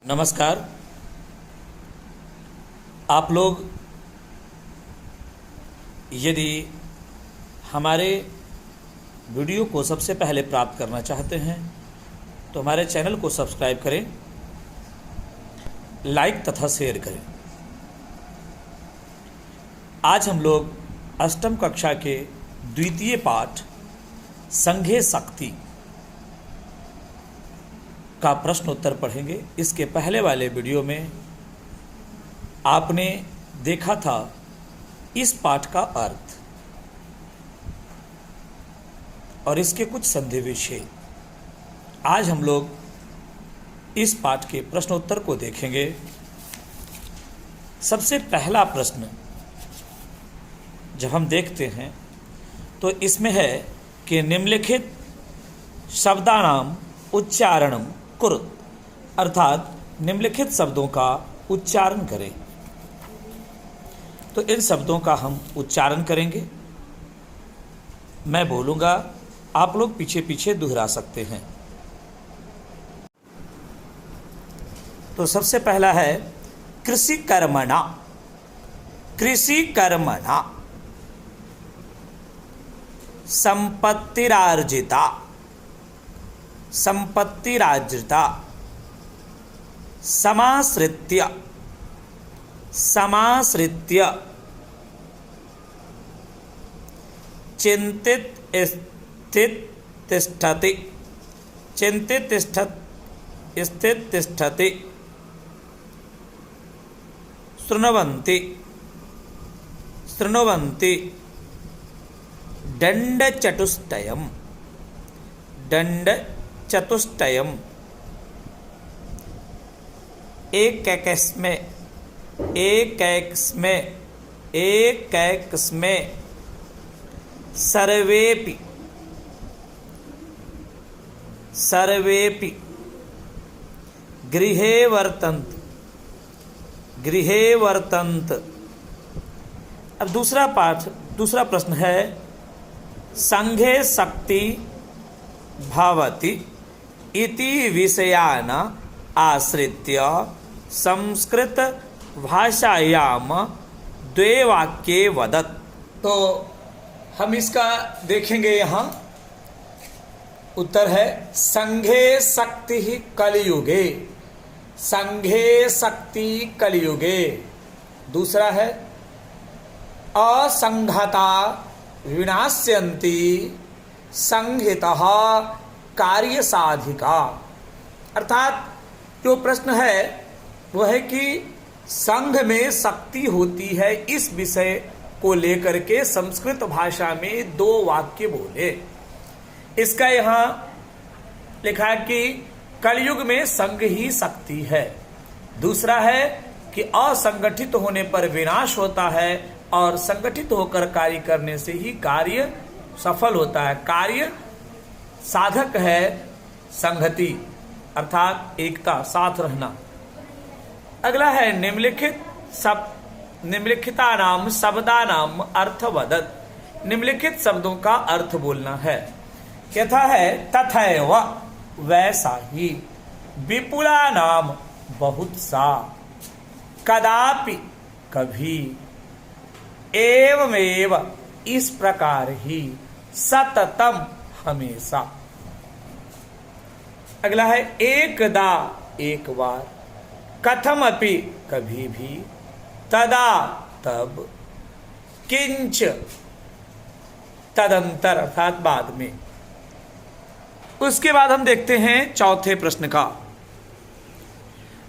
नमस्कार। आप लोग यदि हमारे वीडियो को सबसे पहले प्राप्त करना चाहते हैं तो हमारे चैनल को सब्सक्राइब करें, लाइक तथा शेयर करें। आज हम लोग अष्टम कक्षा के द्वितीय पाठ संघे शक्ति का प्रश्न उत्तर पढ़ेंगे। इसके पहले वाले वीडियो में आपने देखा था इस पाठ का अर्थ और इसके कुछ संधि विषय। आज हम लोग इस पाठ के प्रश्नोत्तर को देखेंगे। सबसे पहला प्रश्न जब हम देखते हैं तो इसमें है कि निम्नलिखित शब्दानाम उच्चारणम कुरुत, अर्थात निम्नलिखित शब्दों का उच्चारण करें। तो इन शब्दों का हम उच्चारण करेंगे। मैं बोलूँगा, आप लोग पीछे पीछे दोहरा सकते हैं। तो सबसे पहला है कृषि कर्मणा। कृषि कर्मणा संपत्तिरार्जिता। संपत्तिरार्जिता समाश्रित्य। समाश्रित्य चिंतित स्थित तिष्ठति। चिंतित स्थित तिष्ठति। शृण्वन्ति। शृण्वन्ति दंडचतुष्टयम्। दंडचतुष्टयम् एकैकस्मै। एकैकस्मै। एकैकस्मै सर्वेपि। सर्वेपि गृहे वर्तन्त। गृहे वर्तन्त। अब दूसरा प्रश्न है संघे शक्ति भवति इति विषयान् आश्रित्य संस्कृत भाषायाम द्वे वाक्ये वदत्। तो हम इसका देखेंगे। यहाँ उत्तर है संघे शक्ति कलियुगे। संघे शक्ति कलियुगे। दूसरा है असंघता विनाश्यन्ति संहितः कार्य साधिका। अर्थात जो प्रश्न है वह है कि संघ में शक्ति होती है, इस विषय को लेकर के संस्कृत भाषा में दो वाक्य बोले। इसका यहाँ लिखा है कि कलयुग में संघ ही शक्ति है। दूसरा है कि असंगठित होने पर विनाश होता है और संगठित होकर कार्य करने से ही कार्य सफल होता है। कार्य साधक है संगति, अर्थात एकता, साथ रहना। अगला है निम्नलिखितानाम शब्दानाम अर्थ वदत्। निम्नलिखित शब्दों का अर्थ बोलना है। यथा है तथैव, वैसा ही। विपुला नाम बहुत सा। कदापि, कभी। एवमेव, इस प्रकार ही। सततम, हमेशा। अगला है एकदा, एक बार। कथमपि, कभी भी। तदा, तब। किंच, तदंतर, अर्थात बाद में। उसके बाद हम देखते हैं चौथे प्रश्न का।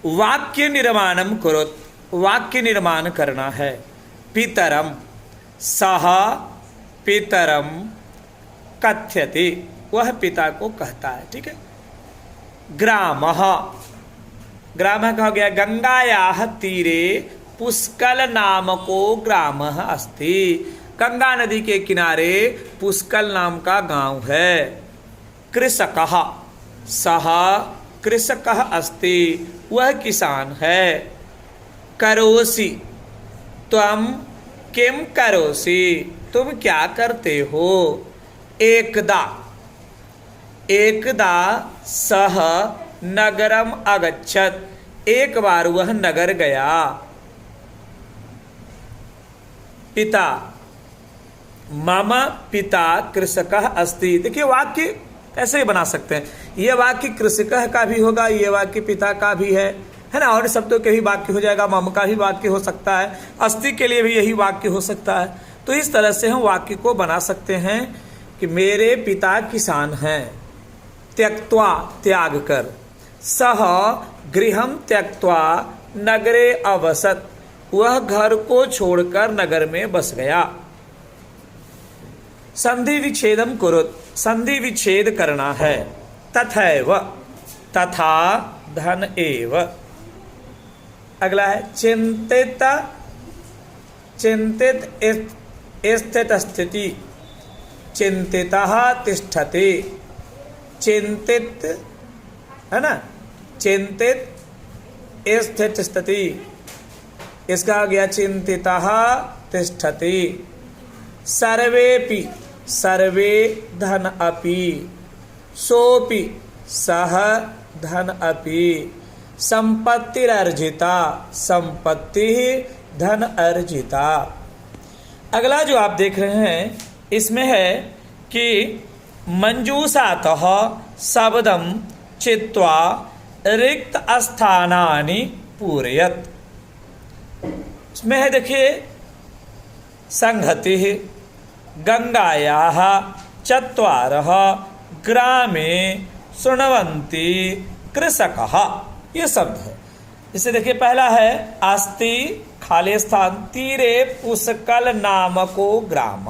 वाक्य निर्माणम कुरुत। वाक्य निर्माण करना है। पितरम, सह पितरम कथ्यते, वह पिता को कहता है। ठीक है। ग्रामः। ग्रामः कहा गया गंगायाः तीरे पुष्कल नामको ग्रामः अस्ति। गंगा नदी के किनारे पुष्कल नाम का गांव है। कृषकः, सह कृषकः अस्ति, वह किसान है। करोसि, त्वं किम करोसि, तुम क्या करते हो। एकदा, एकदा सह नगरम अगच्छत, एक बार वह नगर गया। पिता, मम पिता कृषकः अस्ति। देखिए वाक्य ऐसे ही बना सकते हैं। ये वाक्य कृषकः का भी होगा, ये वाक्य पिता का भी है ना, और शब्दों के भी वाक्य हो जाएगा, मम का भी वाक्य हो सकता है, अस्ति के लिए भी यही वाक्य हो सकता है। तो इस तरह से हम वाक्य को बना सकते हैं कि मेरे पिता किसान हैं, त्यक्त्वा त्याग कर, सह गृहम त्यक्त्वा नगरे अवसत, वह घर को छोड़कर नगर में बस गया। संधि विच्छेदम कुरुत, संधि विच्छेद करना है। तथैव, तथा धन एव। अगला है चिंतित, चिंतित स्थित स्थिति, चिंतितः तिष्ठति, चिंतित है ना, चिंतित स्थित स्थिति, इसका हो गया चिंतितः तिष्ठति। सर्वेपि, सर्वे धन अपि, सोपि सह धन अपि, संपत्तिरर्जिता, संपत्ति धन अर्जिता। अगला जो आप देख रहे हैं इसमें है कि मंजूषातः शब्दम चित्वा रिक्त स्थानानि पूरयत। इसमें है देखिए संहति गंगायाः चत्वारः ग्रामे शृण्वन्ति कृषकः, ये शब्द है। इसे देखिए पहला है अस्ति खाली स्थान तीरे पुष्कल नामको ग्राम।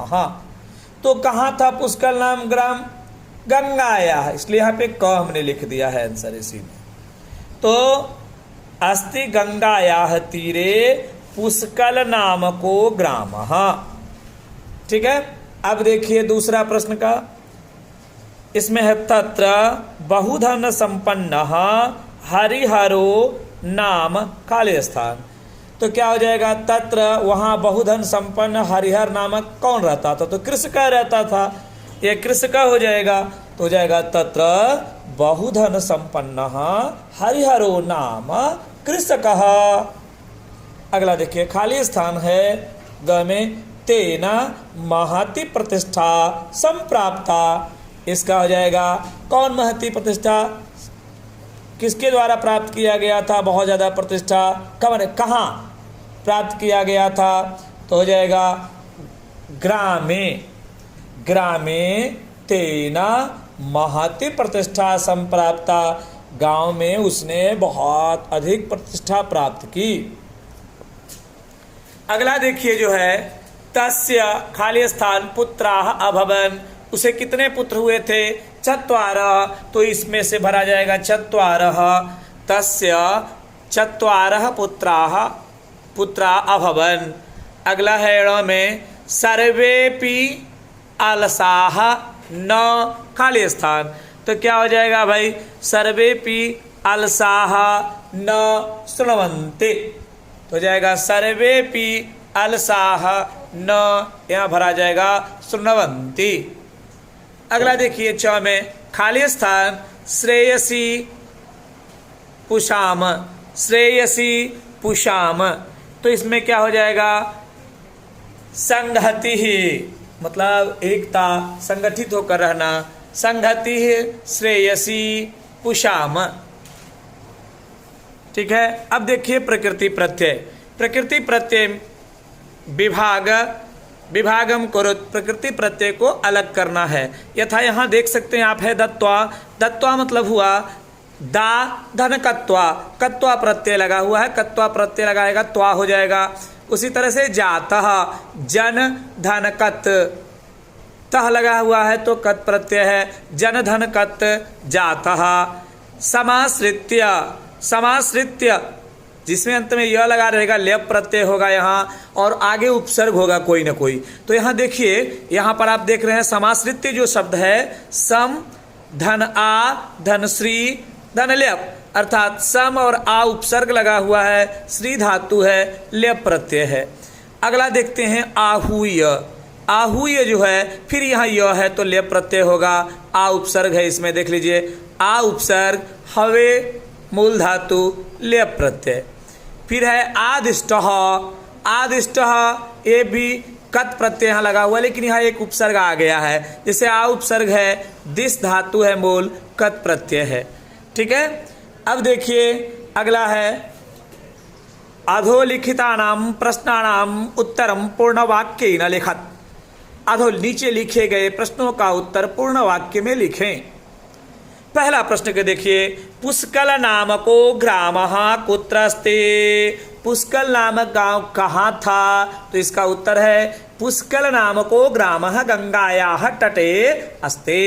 तो कहाँ था पुष्कल नाम ग्राम? गंगाया, इसलिए यहाँ पे क हमने लिख दिया है आंसर इसी में। तो अस्ति गंगाया तीरे पुष्कल नामको ग्राम। ठीक है, अब देखिए दूसरा प्रश्न का, इसमें है तत्र बहुधन संपन्न हरिहरो नाम खाली स्थान। तो क्या हो जाएगा? तत्र वहाँ बहुधन संपन्न हरिहर नामक कौन रहता था? तो कृषक रहता था, ये कृषक हो जाएगा। तो हो जाएगा तत्र बहुधन संपन्न हरिहरो नाम कृषक। अगला देखिए खाली स्थान है ग में, तेना महति प्रतिष्ठा संप्राप्ता। इसका हो जाएगा कौन महति प्रतिष्ठा, किसके द्वारा प्राप्त किया गया था? बहुत ज़्यादा प्रतिष्ठा कहाँ प्राप्त किया गया था? तो हो जाएगा ग्रामे, ग्रामे तेना महति प्रतिष्ठा संप्राप्ता, गांव में उसने बहुत अधिक प्रतिष्ठा प्राप्त की। अगला देखिए जो है तस्य खाली स्थान पुत्राः अभवन्, उसे कितने पुत्र हुए थे? चत्वारः। तो इसमें से भरा जाएगा चत्वारः, तस्य चत्वारः पुत्रा अभवन्। अगला है ण में सर्वेपि अलसाः न खाली स्थान। तो क्या हो जाएगा भाई? सर्वेपि अलसाः न शृण्वन्ति। तो हो जाएगा सर्वेपि अलसाः न, यहाँ भरा जाएगा शृण्वन्ति। अगला देखिए च में खाली स्थान श्रेयसी पुषाम, श्रेयसी पुषाम। तो इसमें क्या हो जाएगा? संगति ही, मतलब एकता, संगठित होकर रहना। संगति श्रेयसी पुषाम। ठीक है, अब देखिए प्रकृति प्रत्यय। प्रकृति प्रत्यय विभागम कुरुत, प्रकृति प्रत्यय को अलग करना है। यथा यहाँ देख सकते हैं आप है दत्वा। दत्वा मतलब हुआ दा धन कत्वा, कत्वा प्रत्यय लगा हुआ है, कत्वा प्रत्यय लगाएगा त्वा हो जाएगा। उसी तरह से जातः जन धन कत, तह लगा हुआ है तो कत प्रत्यय है, जन धन कत जातः। समाश्रित्य, समाश्रित्य जिसमें अंत में यह लगा रहेगा लेप प्रत्यय होगा यहाँ, और आगे उपसर्ग होगा कोई ना कोई। तो यहाँ देखिए, यहाँ पर आप देख रहे हैं समाश्रित्य जो शब्द है सम धन आ धन श्री धन लेप, अर्थात सम और आ उपसर्ग लगा हुआ है, श्री धातु है, लेप प्रत्यय है। अगला देखते हैं आहूय। आहूय जो है फिर यहाँ यह है तो लेप प्रत्यय होगा, आ उपसर्ग है इसमें, देख लीजिए आ उपसर्ग हवे मूल धातु लेय प्रत्यय। फिर है आदिष्टः, आदिष्टः ये भी कत प्रत्यय यहाँ लगा हुआ है, लेकिन यहाँ एक उपसर्ग आ गया है, जैसे आ उपसर्ग है, दिस धातु है मूल, कत प्रत्यय है। ठीक है। अब देखिए अगला है अधोलिखितानां प्रश्नानां उत्तरम पूर्ण वाक्येन लिखत। अधो नीचे लिखे गए प्रश्नों का उत्तर पूर्ण वाक्य में लिखें। पहला प्रश्न के देखिए, पुष्कल नामको ग्रामः कुत्रस्ते। पुष्कल नामक गांव कहाँ था? तो इसका उत्तर है पुष्कल नामको ग्रामः गंगायाः तटे अस्ते।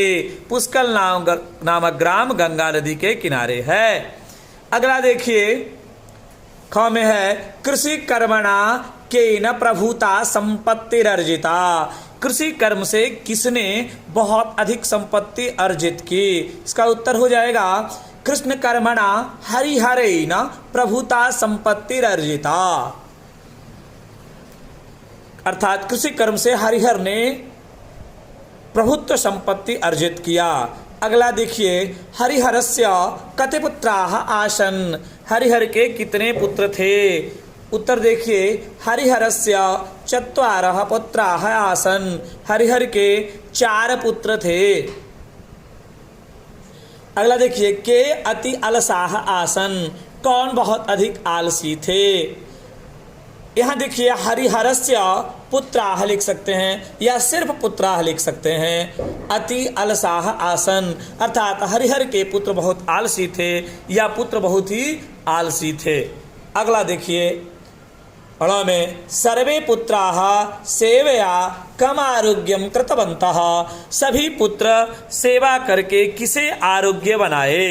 पुष्कल नामक ग्राम गंगा नदी के किनारे है। अगला देखिए ख में है कृषि कर्मणा केन प्रभुता संपत्तिरर्जिता। कृषि कर्म से किसने बहुत अधिक संपत्ति अर्जित की? इसका उत्तर हो जाएगा कृष्ण कर्मणा हरिहरेण प्रभुता संपत्तिरर्जिता। अर्थात कृषि कर्म से हरिहर ने प्रभुत्व संपत्ति अर्जित किया। अगला देखिए हरिहरस्य कति पुत्राः आसन्। हरिहर के कितने पुत्र थे? उत्तर देखिए हरिहरस्य चत्वारः पुत्राः आसन्। हरिहर के 4 पुत्र थे। अगला देखिए के अति अलसाः आसन्। कौन बहुत अधिक आलसी थे? यहाँ देखिए हरिहरस्य पुत्राः लिख सकते हैं या सिर्फ पुत्राः लिख सकते हैं। अति अलसाः आसन् अर्थात हरिहर के पुत्र बहुत आलसी थे या पुत्र बहुत ही आलसी थे। अगला देखिए अणा में सर्वे पुत्राः सेवया कम आरोग्यम कृतवन्तः। सभी पुत्र सेवा करके किसे आरोग्य बनाए?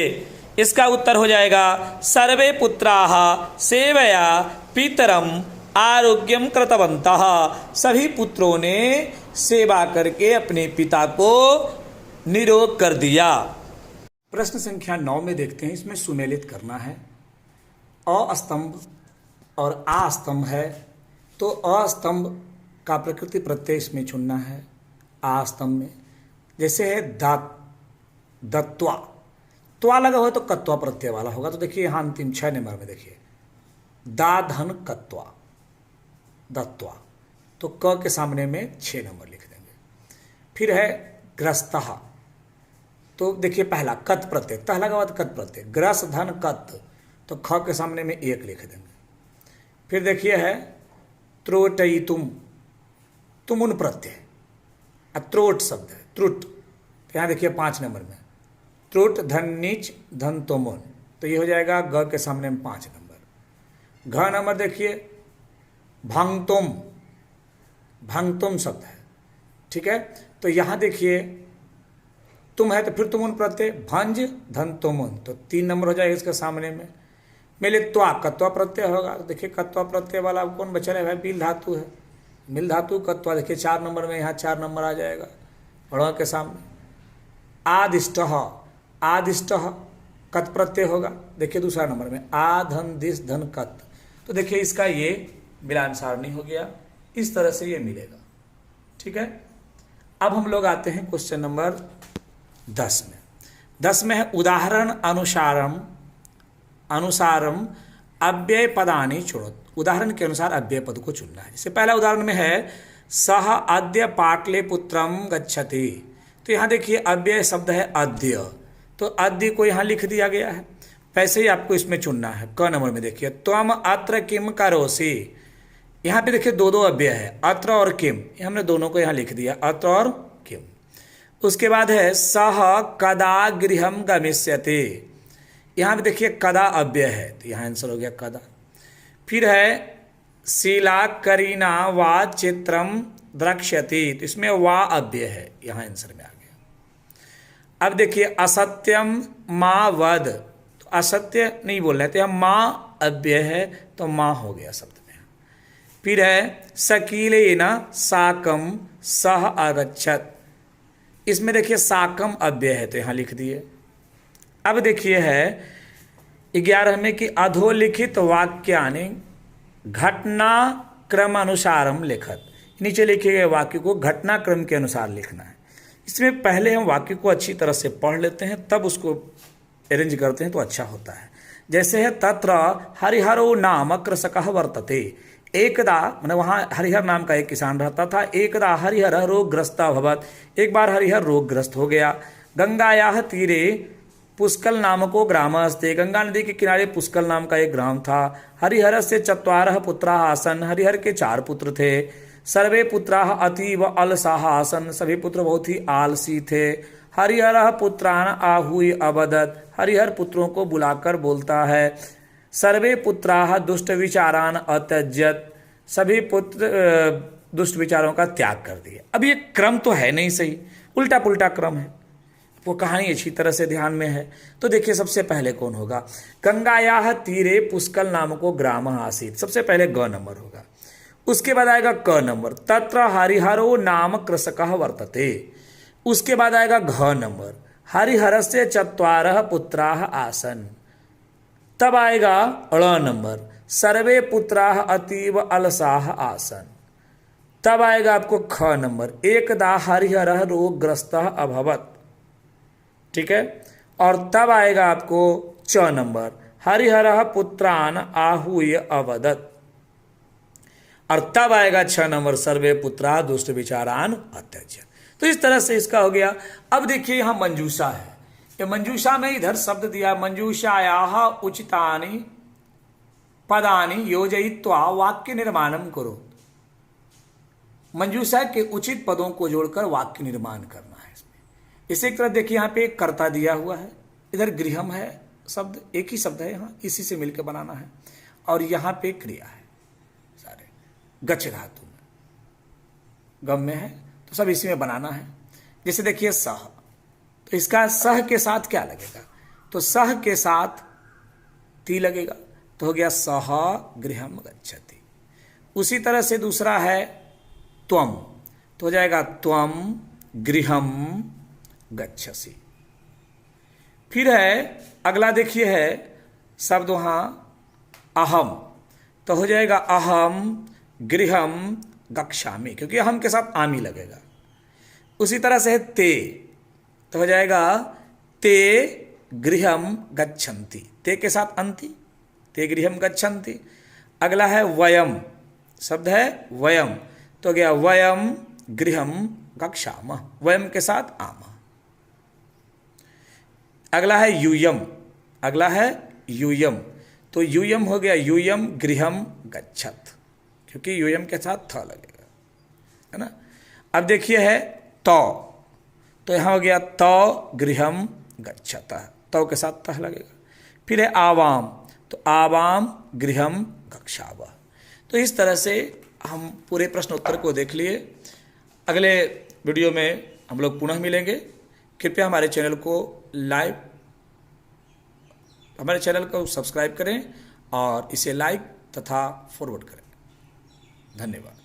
इसका उत्तर हो जाएगा सर्वे पुत्राः सेवया पितरम आरोग्यम कृतवन्तः। सभी पुत्रों ने सेवा करके अपने पिता को निरोग कर दिया। प्रश्न संख्या 9 में देखते हैं, इसमें सुमेलित करना है। अ स्तंभ और आ स्तंभ है, तो अ स्तंभ का प्रकृति प्रत्यय इसमें चुनना है। आ स्तंभ में जैसे है दत्वा, त्वा लगा हुआ तो कत्वा प्रत्यय वाला होगा। तो देखिए यहाँ अंतिम 6 नंबर में देखिए दा धन कत्वा दत्वा, तो क के सामने में 6 नंबर लिख देंगे। फिर है ग्रस्तः, तो देखिए पहला कत प्रत्यय, तह लगा हुआ तो कत प्रत्यय, ग्रस धन कत, तो ख के सामने में 1 लिख देंगे। फिर देखिए है त्रोटयितुम, तुमुन प्रत्यय, अत्रोट शब्द है, त्रुट, तो यहाँ देखिए 5 नंबर में त्रुट धन नीच धन तोमुन, तो ये हो जाएगा ग के सामने में 5 नंबर। घ नंबर देखिए भंगतुम, भंगतुम शब्द है। ठीक है, तो यहाँ देखिए तुम है तो फिर तुमुन प्रत्यय, भंज धन तोमुन, तो 3 नंबर हो जाएगा इसके सामने में। मिले त्वा, कत्वा प्रत्यय होगा। तो देखिए कत्वा प्रत्यय वाला अब कौन बचा है भाई? मिल धातु है, मिल धातु कत्वा, देखिए 4 नंबर में, यहाँ 4 नंबर आ जाएगा ड़ के सामने। आदिष्टः, आदिष्टः कत प्रत्यय होगा, देखिए दूसरा नंबर में आ धन दिस धन कत, तो देखिए इसका ये मिलान सारणी हो गया। इस तरह से ये मिलेगा। ठीक है, अब हम लोग आते हैं क्वेश्चन नंबर 10 में। 10 में है उदाहरण अनुसारम अव्यय पदानि चुनोत। उदाहरण के अनुसार अव्यय पद को चुनना है। जैसे पहला उदाहरण में है सह अद्य पाटलिपुत्रम गच्छति, तो यहाँ देखिए अव्यय शब्द है अद्य, तो अद्य को यहाँ लिख दिया गया है। वैसे ही आपको इसमें चुनना है। क नंबर में देखिए त्वम अत्र किम करोसि, यहाँ पे देखिए 2 अव्यय है, अत्र और किम, हमने दोनों को यहाँ लिख दिया, अत्र और किम। उसके बाद है सह कदा गृहम गमिष्यति, यहाँ पे देखिए कदा अव्यय है, तो यहाँ आंसर हो गया कदा। फिर है शीला करीना वा चित्रम द्रक्ष्यति, तो इसमें वा अव्यय है, यहाँ आंसर में आ गया। अब देखिए असत्यम माँ वद, तो असत्य नहीं बोल रहे थे, हम माँ अव्यय है तो माँ हो गया शब्द में। फिर है सकीलेन साकम सह आगच्छत, इसमें देखिए साकम अव्यय है तो यहाँ लिख दिए। अब देखिए है 11 में कि अधोलिखित वाक्यानि घटना क्रम अनुसारम लिखत, नीचे लिखे गए वाक्य को घटना क्रम के अनुसार लिखना है। इसमें पहले हम वाक्य को अच्छी तरह से पढ़ लेते हैं, तब उसको अरेंज करते हैं तो अच्छा होता है। जैसे है तत्र हरिहरो नाम कृषकः वर्तते, एकदा मतलब वहाँ हरिहर नाम का एक किसान रहता था, एकदा हरिहर रोगग्रस्त अभवत, एक बार हरिहर रोगग्रस्त हो गया। गंगायाः तीरे पुष्कल नामको ग्राम अस्ते, गंगा नदी के किनारे पुष्कल नाम का एक ग्राम था। हरिहर से चत्वारः पुत्राः आसन, हरिहर के 4 पुत्र थे। सर्वे पुत्राः अतीव अलसाः आसन, सभी पुत्र बहुत ही आलसी थे। हरिहर पुत्रान् आहूय अवदत्, हरिहर पुत्रों को बुलाकर बोलता है। सर्वे पुत्राः दुष्ट विचारान अत्यज्यत, सभी पुत्र दुष्ट विचारों का त्याग कर दिए। अब ये क्रम तो है नहीं सही, उल्टा पुल्टा क्रम है, वो कहानी अच्छी तरह से ध्यान में है। तो देखिए सबसे पहले कौन होगा, गंगायाः तीरे पुष्कल नाम को ग्राम आसीत, सबसे पहले ग नंबर होगा। उसके बाद आएगा क नंबर, तत्र हरिहरो नाम कृषकः वर्तते। उसके बाद आएगा घ नंबर, हरिहरस्य चत्वारः पुत्राः आसन। तब आएगा ळ नंबर, सर्वे पुत्राः अतीव अलसाः आसन। तब आएगा आपको ख नंबर, एकदा हरिहरः रोगग्रस्तः अभवत्, ठीक है। और तब आएगा आपको च नंबर, हरिहरः पुत्रान् आहूय अवदत्। और तब आएगा 6 नंबर, सर्वे पुत्रा दुष्ट विचारान अत्यज्य। तो इस तरह से इसका हो गया। अब देखिए यहां मंजूषा है, ये मंजूषा में इधर शब्द दिया, मंजूषायाः उचितानि पदानि योजयित्वा वाक्य निर्माणम करो। मंजूषा के उचित पदों को जोड़कर वाक्य निर्माण करना है इसमें। इसी तरह देखिए यहाँ पे एक कर्ता दिया हुआ है, इधर गृहम है शब्द, एक ही शब्द है यहाँ, इसी से मिलकर बनाना है। और यहाँ पे क्रिया है सारे, गच्छ धातु में, गम में है, तो सब इसी में बनाना है। जैसे देखिए सह, तो इसका सह के साथ क्या लगेगा, तो सह के साथ ती लगेगा, तो हो गया सह गृहम गच्छति। उसी तरह से दूसरा है त्वम, तो हो जाएगा त्वम गृहम गच्छसि। फिर है अगला देखिए है शब्द वहाँ अहम, तो हो जाएगा अहम गृहम गच्छामि, क्योंकि अहम के साथ आमी लगेगा। उसी तरह से है ते, तो हो जाएगा ते गृहम गच्छन्ति, ते के साथ अंति, ते गृहम गच्छन्ति। अगला है वयम, शब्द है वयम, तो गया वयम गृहम गच्छामः, वयम के साथ आम। अगला है यूयम, अगला है यूयम, तो यूयम हो गया यूयम गृहम गच्छत, क्योंकि यूयम के साथ थ लगेगा, है ना। अब देखिए है तो यहाँ हो गया तो गृहम गच्छतः, तो के साथ तह लगेगा। फिर है आवाम, तो आवाम गृहम गच्छावः। तो इस तरह से हम पूरे प्रश्न उत्तर को देख लिए। अगले वीडियो में हम लोग पुनः मिलेंगे। कृपया हमारे चैनल को सब्सक्राइब करें और इसे लाइक तथा फॉरवर्ड करें। धन्यवाद।